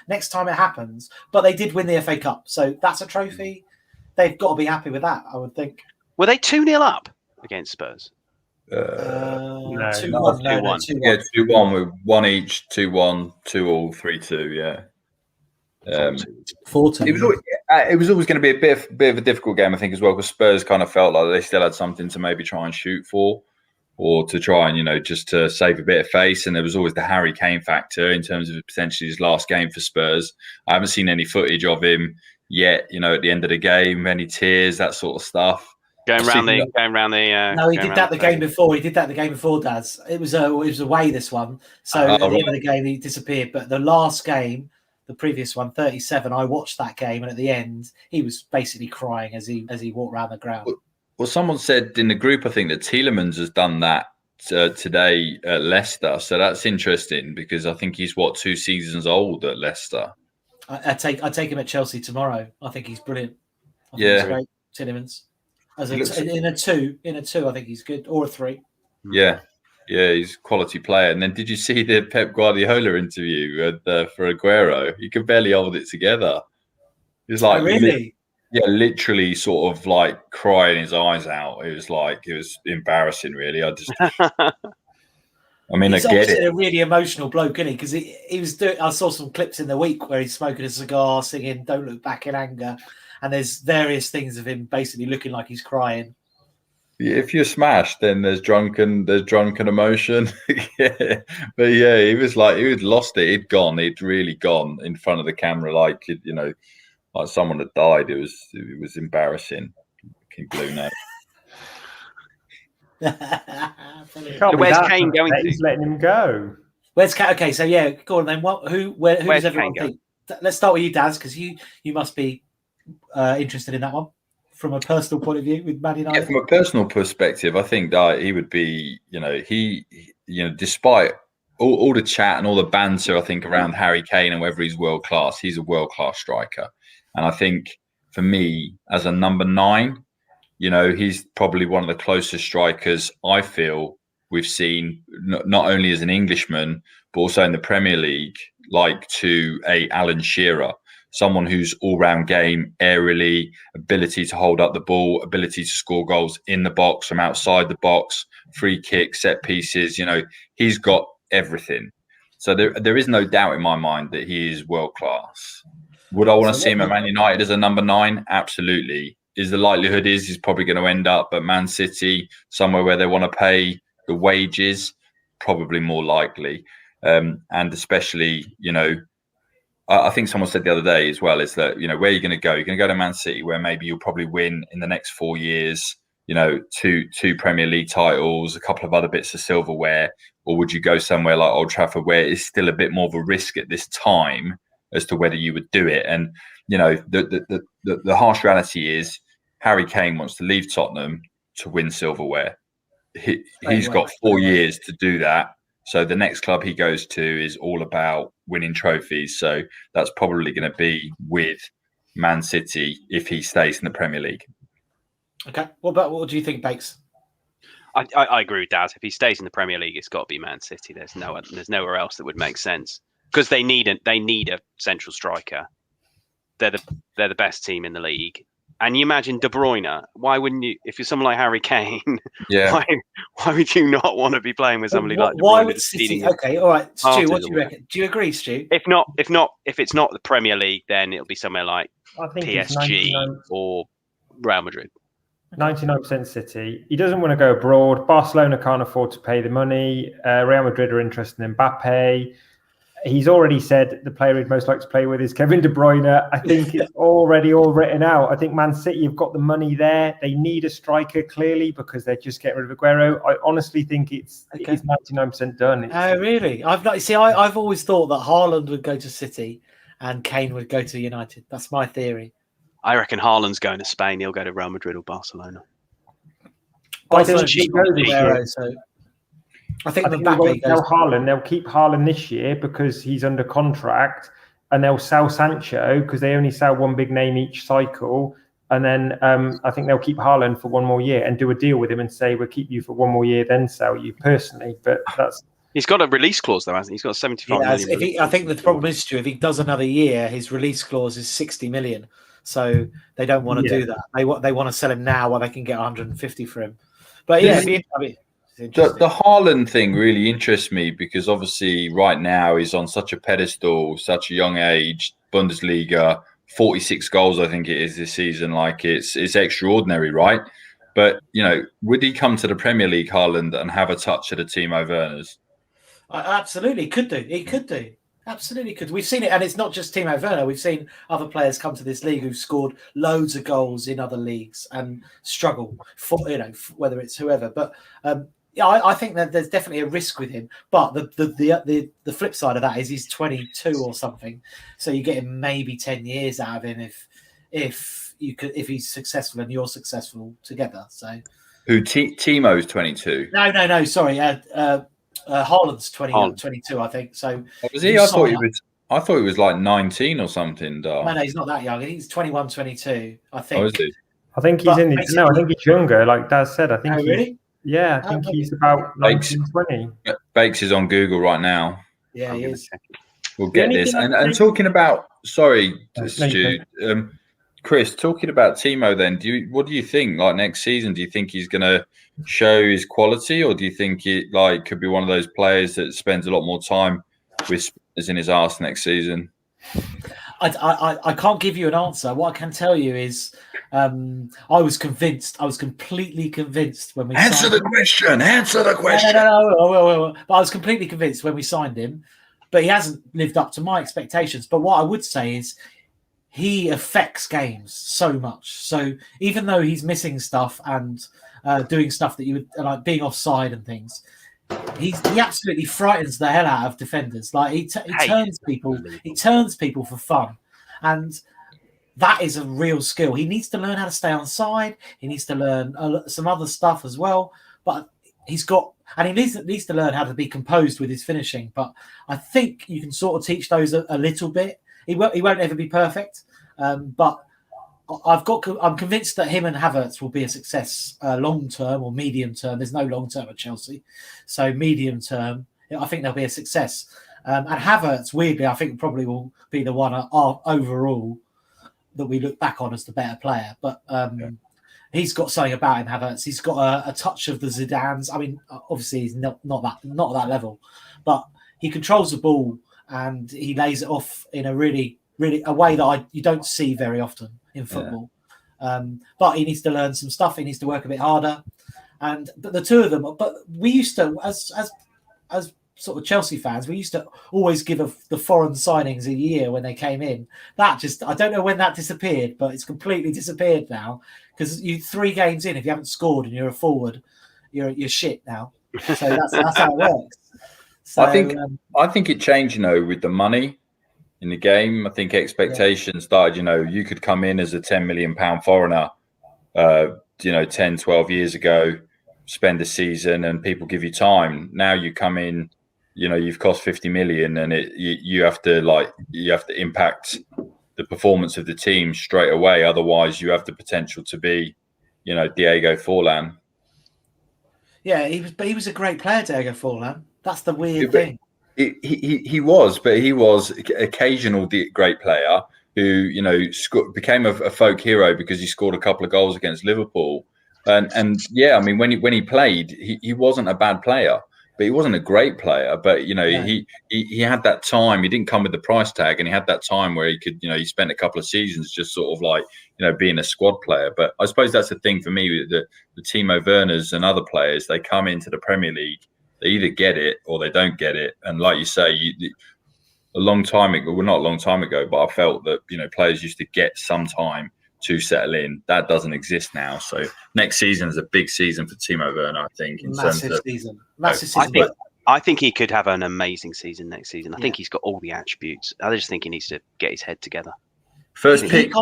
[SPEAKER 1] Next time it happens. But they did win the FA Cup, so that's a trophy. They've got to be happy with that, I would think.
[SPEAKER 2] Were they 2-0 up against Spurs?
[SPEAKER 1] 2-1.
[SPEAKER 2] No, 2-1.
[SPEAKER 4] Yeah, 2-1 with 1 each, 2-1, 2-all, 3-2. Yeah.
[SPEAKER 1] 4-2.
[SPEAKER 4] It was always going to be a bit of a difficult game, I think, as well, because Spurs kind of felt like they still had something to maybe try and shoot for, or to try and just to save a bit of face. And there was always the Harry Kane factor in terms of potentially his last game for Spurs. I haven't seen any footage of him yet. At the end of the game, any tears, that sort of stuff.
[SPEAKER 2] Going round the.
[SPEAKER 1] No, he did that the game before. He did that the game before, Daz. It was away, this one. So at the end of the game, he disappeared. But the last game, the previous one, 37, I watched that game, and at the end, he was basically crying as he walked around the ground.
[SPEAKER 4] Well, someone said in the group, I think that Tielemans has done that today at Leicester. So that's interesting because I think he's 2 seasons old at Leicester.
[SPEAKER 1] I take him at Chelsea tomorrow. I think he's brilliant. I think he's great, Tielemans. In a two, I think he's good, or a 3.
[SPEAKER 4] Yeah, he's a quality player. And then, did you see the Pep Guardiola interview for Aguero? He could barely hold it together. He was like,
[SPEAKER 1] really?
[SPEAKER 4] Literally, sort of like crying his eyes out. It was embarrassing, really. He's I get it.
[SPEAKER 1] A really emotional bloke, isn't he? Because he was doing. I saw some clips in the week where he's smoking a cigar, singing "Don't Look Back in Anger." And there's various things of him basically looking like he's crying.
[SPEAKER 4] if you're smashed, then there's drunken emotion. Yeah. But yeah, he had lost it. He'd really gone in front of the camera, like like someone had died. It was embarrassing. Fucking blue nose.
[SPEAKER 2] Where's Kane going to?
[SPEAKER 3] He's letting him go.
[SPEAKER 1] Where's Kane? Okay, so yeah, go on then. Where's
[SPEAKER 2] Where's
[SPEAKER 1] everyone
[SPEAKER 2] Kane
[SPEAKER 1] think? Let's start with you, Daz, because you must be interested in that one from a personal point of view with Man United.
[SPEAKER 4] Yeah, from a personal perspective, I think that he would be, despite all the chat and all the banter, I think around Harry Kane and whether he's world class, he's a world class striker. And I think for me, as a number 9, he's probably one of the closest strikers I feel we've seen, not only as an Englishman, but also in the Premier League, like to a Alan Shearer. Someone who's all-round game, aerially, ability to hold up the ball, ability to score goals in the box, from outside the box, free kicks, set pieces. He's got everything. So there is no doubt in my mind that he is world-class. Would I want to see him at Man United as a number 9? Absolutely. Is the likelihood he's probably going to end up at Man City, somewhere where they want to pay the wages? Probably more likely. And especially, I think someone said the other day as well, is that, where are you going to go? You're going to go to Man City, where maybe you'll probably win in the next 4 years, two Premier League titles, a couple of other bits of silverware, or would you go somewhere like Old Trafford, where it's still a bit more of a risk at this time as to whether you would do it? And, the harsh reality is Harry Kane wants to leave Tottenham to win silverware. He's got 4 years to do that. So the next club he goes to is all about winning trophies. So that's probably going to be with Man City if he stays in the Premier League.
[SPEAKER 1] Okay. What do you think, Bakes?
[SPEAKER 2] I agree with Daz. If he stays in the Premier League, it's got to be Man City. There's nowhere else that would make sense, because they need a central striker. They're the best team in the league. And you imagine De Bruyne. Why wouldn't you? If you're someone like Harry Kane,
[SPEAKER 4] yeah.
[SPEAKER 2] Why would you not want to be playing with somebody like De Bruyne?
[SPEAKER 1] Why would City? Okay, all right, Stu. What do you reckon? Do you agree, Stu?
[SPEAKER 2] If it's not the Premier League, then it'll be somewhere like PSG or Real Madrid.
[SPEAKER 3] 99% City. He doesn't want to go abroad. Barcelona can't afford to pay the money. Real Madrid are interested in Mbappe. He's already said the player he'd most like to play with is Kevin De Bruyne. I think it's already all written out. I think Man City have got the money there. They need a striker, clearly, because they're just getting rid of Aguero. I honestly think it's 99% done.
[SPEAKER 1] Oh, really? I've always thought that Haaland would go to City and Kane would go to United. That's my theory.
[SPEAKER 2] I reckon Haaland's going to Spain. He'll go to Real Madrid or Barcelona.
[SPEAKER 1] Barcelona's cheap Aguero, so I think Mbappe goes.
[SPEAKER 3] Haaland, they'll keep Haaland this year because he's under contract, and they'll sell Sancho because they only sell one big name each cycle. And then I think they'll keep Haaland for one more year and do a deal with him and say, we'll keep you for one more year, then sell you personally. But
[SPEAKER 2] he's got a release clause, though, hasn't he? He's got 75 million.
[SPEAKER 1] I think the problem is, Stu, if he does another year, his release clause is 60 million. So they don't want to do that. They want to sell him now while they can get 150 for him. But yeah, the
[SPEAKER 4] Haaland thing really interests me, because obviously right now he's on such a pedestal, such a young age, Bundesliga, 46 goals I think it is this season. Like it's extraordinary, right? But would he come to the Premier League, Haaland, and have a touch at a Timo Werner's?
[SPEAKER 1] Absolutely, could do. He could do. Absolutely could. We've seen it, and it's not just Timo Werner. We've seen other players come to this league who've scored loads of goals in other leagues and struggle for whether it's whoever. But I think that there's definitely a risk with him. But the flip side of that is he's 22 or something, so you get him maybe 10 years out of him if he's successful and you're successful together. So
[SPEAKER 4] Timo's 22?
[SPEAKER 1] No. Sorry. Haaland's 22, I think. So
[SPEAKER 4] was he? I thought he was like 19 or something.
[SPEAKER 1] No, he's not that young. He's 21, 22, I think.
[SPEAKER 4] Oh, is he?
[SPEAKER 3] I think he's I think he's younger, like Daz said. I think
[SPEAKER 1] really?
[SPEAKER 3] Yeah, I think he's about 19, 20.
[SPEAKER 4] Bakes is on Google right now.
[SPEAKER 1] Yeah, he is.
[SPEAKER 4] We'll get this. And talking about, sorry, Stu, Chris, talking about Timo then, what do you think? Like next season, do you think he's going to show his quality, or do you think it could be one of those players that spends a lot more time with spinners in his arse next season?
[SPEAKER 1] I can't give you an answer. What I can tell you is I was convinced. I was completely convinced when we
[SPEAKER 4] Answer the question. Answer the question.
[SPEAKER 1] No. But I was completely convinced when we signed him, but he hasn't lived up to my expectations. But what I would say is he affects games so much. So even though he's missing stuff and doing stuff that you would like being offside and things, he absolutely frightens the hell out of defenders. Like he turns people for fun, and that is a real skill. He needs to learn how to stay on side. He needs to learn some other stuff as well. But he needs to learn how to be composed with his finishing. But I think you can sort of teach those a little bit. He won't ever be perfect, but I'm convinced that him and Havertz will be a success long term or medium term. There's no long term at Chelsea, so medium term, I think they'll be a success. And Havertz, weirdly, I think probably will be the one overall that we look back on as the better player. But he's got something about him, Havertz. He's got a touch of the Zidanes. I mean, obviously he's not at that level, but he controls the ball and he lays it off in a really a way that you don't see very often in football. But he needs to learn some stuff. He needs to work a bit harder. But the two of them. But we used to, as sort of Chelsea fans, we used to always give the foreign signings a year when they came in. That just, I don't know when that disappeared, but it's completely disappeared now. Because you 3 games in, if you haven't scored and you're a forward, you're shit now. So that's how it works. So,
[SPEAKER 4] I think it changed, with the money in the game. I think expectations started, you could come in as a £10 million foreigner, 10, 12 years ago, spend a season and people give you time. Now you come in, you've cost 50 million and you have to impact the performance of the team straight away. Otherwise you have the potential to be, Diego Forlan.
[SPEAKER 1] Yeah, he was a great player, Diego Forlan. That's the weird thing.
[SPEAKER 4] He was occasional great player who became a folk hero because he scored a couple of goals against Liverpool, and I mean when he played he wasn't a bad player, but he wasn't a great player. But he had that time. He didn't come with the price tag, and he had that time where he could he spent a couple of seasons just sort of like being a squad player. But I suppose that's the thing for me, the Timo Werners and other players, they come into the Premier League. They either get it or they don't get it. And like you say, a long time ago, well, not a long time ago, but I felt that, players used to get some time to settle in. That doesn't exist now. So next season is a big season for Timo Werner, I think.
[SPEAKER 1] Massive season.
[SPEAKER 2] I think he could have an amazing season next season. I think he's got all the attributes. I just think he needs to get his head together.
[SPEAKER 4] First pick,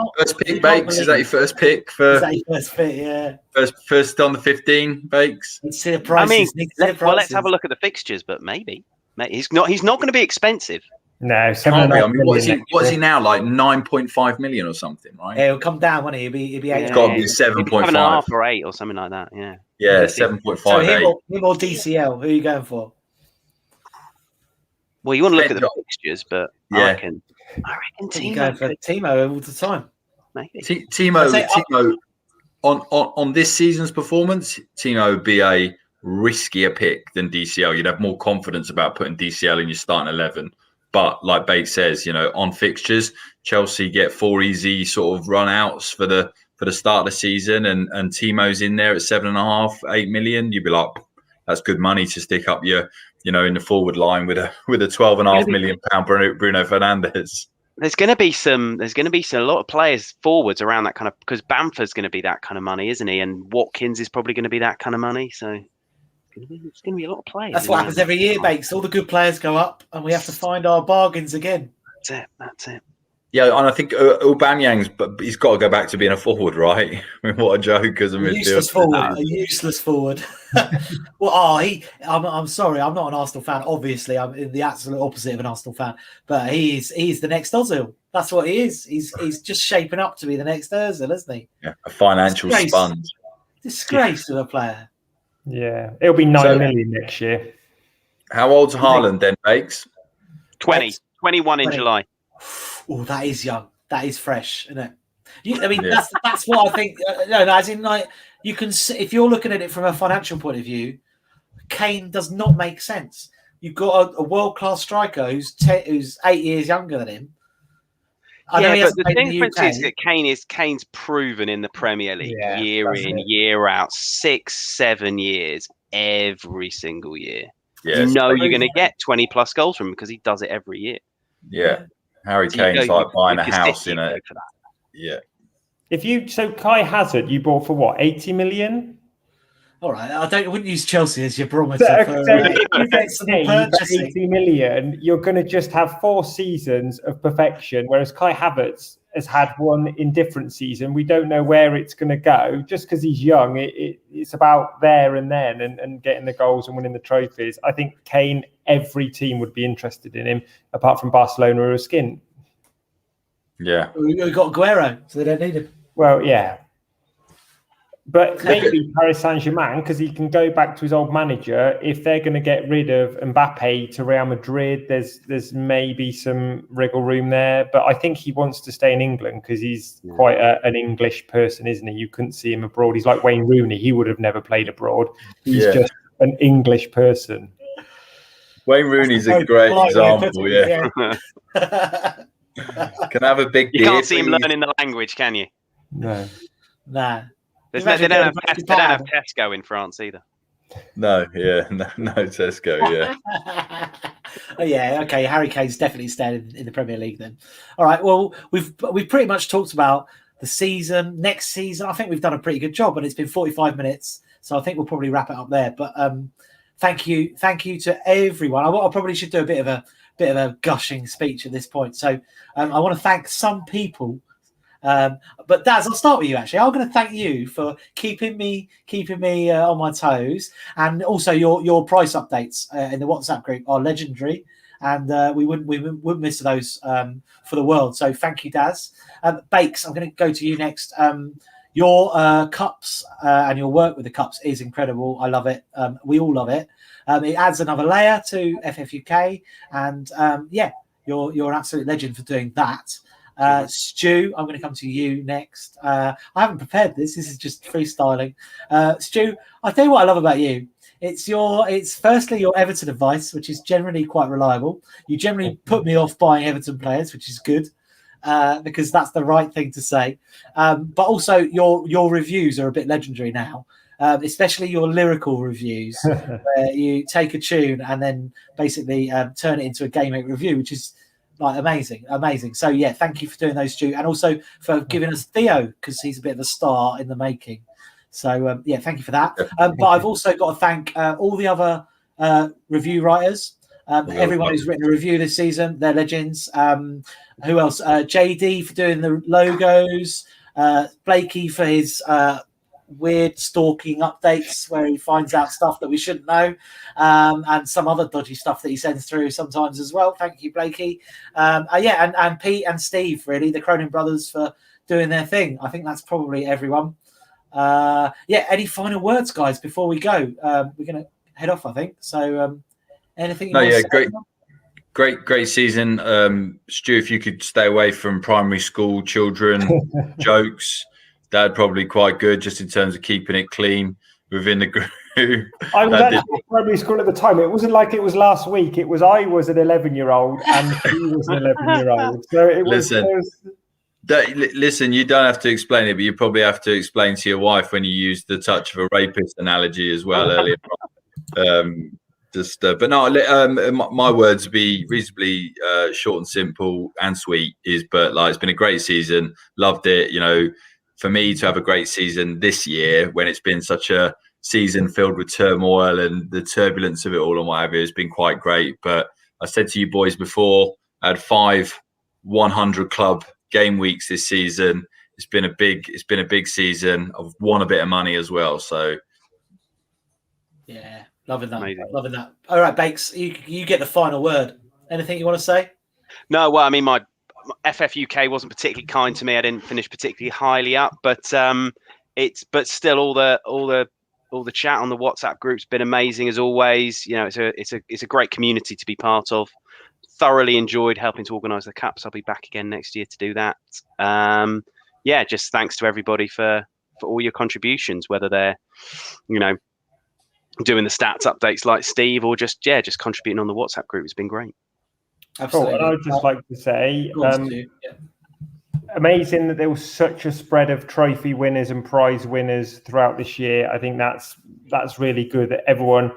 [SPEAKER 4] Bakes. Is that your first pick?
[SPEAKER 1] Is that your first pick? Yeah.
[SPEAKER 4] First on the 15, Bakes.
[SPEAKER 1] Let's see the prices.
[SPEAKER 2] Let's have a look at the fixtures, but maybe he's not going to be expensive.
[SPEAKER 3] No,
[SPEAKER 4] I mean, what's he now, like 9.5 million or something, right?
[SPEAKER 1] Yeah, he'll come down, won't he? He'll be 8.
[SPEAKER 4] It's got to be 7.5.
[SPEAKER 2] 7.5 or 8 or something like that. Yeah.
[SPEAKER 4] Yeah, 7.5.
[SPEAKER 1] So him or DCL? Who are you going for?
[SPEAKER 2] Well, you want to look at the fixtures, but I reckon
[SPEAKER 1] Timo. Going for Timo all the time.
[SPEAKER 2] Maybe
[SPEAKER 4] Timo on this season's performance, Timo would be a riskier pick than DCL. You'd have more confidence about putting DCL in your starting 11. But like Bates says, on fixtures, Chelsea get 4 easy sort of run outs for the start of the season, and Timo's in there at 7.5, 8 million. You'd be like, that's good money to stick up your, in the forward line with a 12.5 million pound Bruno Fernandes.
[SPEAKER 2] There's going to be a lot of players forwards around that kind of, because Bamford's going to be that kind of money, isn't he? And Watkins is probably going to be that kind of money. So it's going to be a lot of players.
[SPEAKER 1] That's what happens every year, Bakes. All the good players go up, and we have to find our bargains again.
[SPEAKER 2] That's it.
[SPEAKER 4] Yeah, and I think Aubameyang's, but he's got to go back to being a forward, right? I mean, what a joke as a midfielder.
[SPEAKER 1] A useless forward. Well, I'm sorry, I'm not an Arsenal fan. Obviously, I'm the absolute opposite of an Arsenal fan. But he's the next Ozil. That's what he is. He's just shaping up to be the next Ozil, isn't he?
[SPEAKER 4] Yeah, a financial sponge.
[SPEAKER 1] Disgrace of a player.
[SPEAKER 3] Yeah, it'll be 9 million next year.
[SPEAKER 4] How old's Haaland then, Bakes?
[SPEAKER 2] 21 in July.
[SPEAKER 1] Oh, that is young. That is fresh, isn't it? I mean, that's what I think. No, as in, like, you can see, if you're looking at it from a financial point of view, Kane does not make sense. You've got a world-class striker who's 8 years younger than him. I know he
[SPEAKER 2] but
[SPEAKER 1] hasn't
[SPEAKER 2] the
[SPEAKER 1] played in the
[SPEAKER 2] difference
[SPEAKER 1] UK.
[SPEAKER 2] is that Kane's proven in the Premier League
[SPEAKER 3] Yeah,
[SPEAKER 2] year
[SPEAKER 3] that's
[SPEAKER 2] in,
[SPEAKER 3] it.
[SPEAKER 2] year out, 6-7 years, every single year.
[SPEAKER 4] Yeah,
[SPEAKER 2] You know you're going to get 20 plus goals from him because he does it every year.
[SPEAKER 4] yeah. Harry
[SPEAKER 2] So you
[SPEAKER 4] Kane's
[SPEAKER 2] go-
[SPEAKER 4] like buying a
[SPEAKER 2] with
[SPEAKER 4] house
[SPEAKER 2] City,
[SPEAKER 4] in
[SPEAKER 2] you
[SPEAKER 4] a
[SPEAKER 2] go for that.
[SPEAKER 4] yeah.
[SPEAKER 3] So Kai Hazard, you bought for what, 80 million?
[SPEAKER 1] All right, I wouldn't use Chelsea as your
[SPEAKER 3] So,
[SPEAKER 1] barometer for
[SPEAKER 3] if you get
[SPEAKER 1] sensible
[SPEAKER 3] Kane for
[SPEAKER 1] purchasing.
[SPEAKER 3] 80 million, you're going to just have 4 seasons of perfection, whereas Kai Havertz has had one indifferent season. We don't know where it's going to go. Just because he's young, it's about there and then and getting the goals and winning the trophies. I think Kane, every team would be interested in him, apart from Barcelona or Skin.
[SPEAKER 4] Yeah.
[SPEAKER 1] We've got Aguero, so they don't need him.
[SPEAKER 3] Well, yeah. But maybe Paris Saint-Germain, because he can go back to his old manager. If they're going to get rid of Mbappe to Real Madrid, there's maybe some wriggle room there. But I think he wants to stay in England because he's quite an English person, isn't he? You couldn't see him abroad. He's like Wayne Rooney. He would have never played abroad. He's just an English person.
[SPEAKER 4] Wayne Rooney's a great example. Yeah. Can I have a big
[SPEAKER 2] You
[SPEAKER 4] beer,
[SPEAKER 2] can't see him
[SPEAKER 4] please?
[SPEAKER 2] learning the language, can you?
[SPEAKER 3] No.
[SPEAKER 1] Nah.
[SPEAKER 2] They don't have Tesco in France either.
[SPEAKER 4] No, yeah, no Tesco, yeah.
[SPEAKER 1] Oh, yeah, okay. Harry Kane's definitely staying in the Premier League then. All right. Well, we've pretty much talked about the season, next season. I think we've done a pretty good job, and it's been 45 minutes, so I think we'll probably wrap it up there. But thank you to everyone. I probably should do a bit of a gushing speech at this point. So I want to thank some people. But Daz, I'll start with you. Actually, I'm going to thank you for keeping me on my toes, and also your price updates in the WhatsApp group are legendary, and we wouldn't miss those for the world. So thank you, Daz. Bakes, I'm going to go to you next. Your cups and your work with the cups is incredible. I love it. We all love it. It adds another layer to FFUK, and you're an absolute legend for doing that. Stu, I'm going to come to you next. I haven't prepared this. This is just freestyling. Stu, I'll tell you what I love about you. It's firstly your Everton advice, which is generally quite reliable. You generally put me off buying Everton players, which is good because that's the right thing to say. But also your reviews are a bit legendary now. Especially your lyrical reviews, where you take a tune and then basically turn it into a game 8 review, which is like amazing. So yeah, thank you for doing those, Stu, and also for giving us Theo because he's a bit of a star in the making. So yeah, thank you for that. But I've also got to thank all the other review writers. Everyone who's written a review this season, they're legends. Who else? JD for doing the logos. Blakey for his weird stalking updates where he finds out stuff that we shouldn't know, and some other dodgy stuff that he sends through sometimes as well. Thank you, Blakey. And Pete and Steve, really, the Cronin brothers, for doing their thing. I think that's probably everyone. Any final words, guys, before we go? We're going to head off, I think. So anything you want to say?
[SPEAKER 4] Great season. Stu, if you could stay away from primary school children jokes, that'd probably be quite good just in terms of keeping it clean within the group.
[SPEAKER 3] I was actually in primary school at the time. It wasn't like it was last week. I was an 11-year-old and he was an 11-year-old. So it was.
[SPEAKER 4] Listen, you don't have to explain it, but you probably have to explain to your wife when you use the touch of a rapist analogy as well earlier on. But no, my words would be reasonably short and simple and sweet. It's been a great season. Loved it. You know, for me to have a great season this year when it's been such a season filled with turmoil and the turbulence of it all and what have you, has been quite great. But I said to you boys before, I had 5 100 club game weeks this season. It's been a big season. I've won a bit of money as well. So
[SPEAKER 1] yeah. Loving that.
[SPEAKER 2] Amazing.
[SPEAKER 1] Loving that. All right, Bakes, you get the final word. Anything you want to say?
[SPEAKER 2] No, well, I mean, my FFUK wasn't particularly kind to me. I didn't finish particularly highly up, but still all the chat on the WhatsApp group's been amazing as always. You know, it's a great community to be part of. Thoroughly enjoyed helping to organise the cups. I'll be back again next year to do that. Just thanks to everybody for all your contributions, whether they're, you know, doing the stats updates like Steve or just contributing on the WhatsApp group. It's been great.
[SPEAKER 1] Absolutely.
[SPEAKER 3] Cool. And I would just like to say amazing that there was such a spread of trophy winners and prize winners throughout this year. I think that's really good that everyone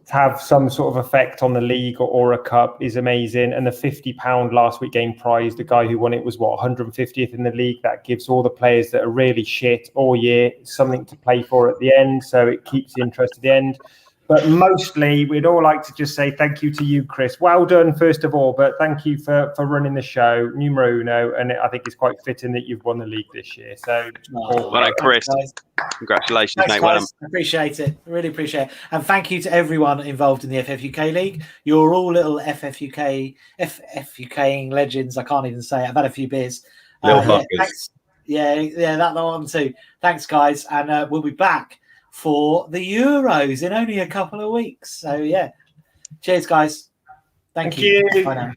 [SPEAKER 3] to have some sort of effect on the league or a cup is amazing. And the £50 last week game prize, the guy who won it was 150th in the league. That gives all the players that are really shit all year something to play for at the end. So it keeps the interest at the end. But mostly, we'd all like to just say thank you to you, Chris. Well done, first of all, but thank you for running the show, numero uno. And I think it's quite fitting that you've won the league this year. So,
[SPEAKER 2] well done, Chris. Congratulations,
[SPEAKER 1] Thanks,
[SPEAKER 2] mate.
[SPEAKER 1] guys.
[SPEAKER 2] Well done.
[SPEAKER 1] Appreciate it. Really appreciate it. And thank you to everyone involved in the FFUK League. You're all little FFUKing legends. I can't even say it. I've had a few beers. Thanks. Yeah, that one too. Thanks, guys. And we'll be back for the Euros in only a couple of weeks. So, yeah. Cheers, guys. Thank you.
[SPEAKER 3] you.
[SPEAKER 1] Bye now.